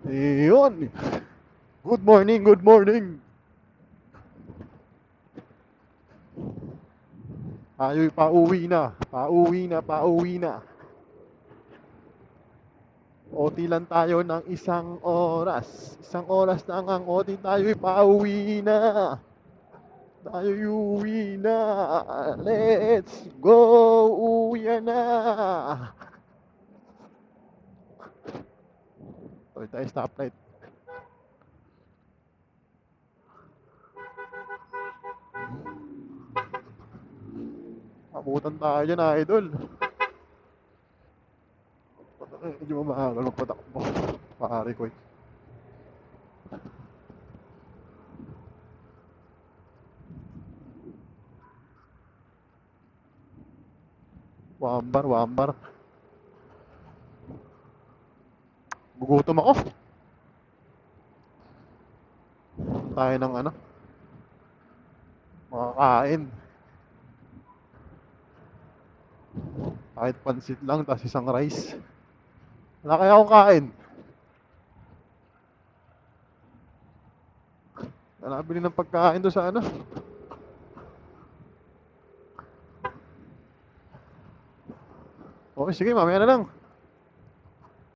Iyon. Good morning, good morning. Tayo'y pauwi na. Pauwi na, pauwi na. OT lang tayo ng isang oras. Isang oras na ang OT, tayo'y pauwi na. Tayo'y uwi na. Let's go. Uwi na. Tuloy tayo stoplight. Abutan tayo dyan, idol. Medyo mamahagal magpatakbo. Pare ko. Wambar, wambar. Gugutom ako. Tayo ng ano, makakain. Kahit pansit lang, tapos isang rice. Wala kaya akong kain. Nabili ng pagkain doon sa ano. Okay, sige, mamaya na lang.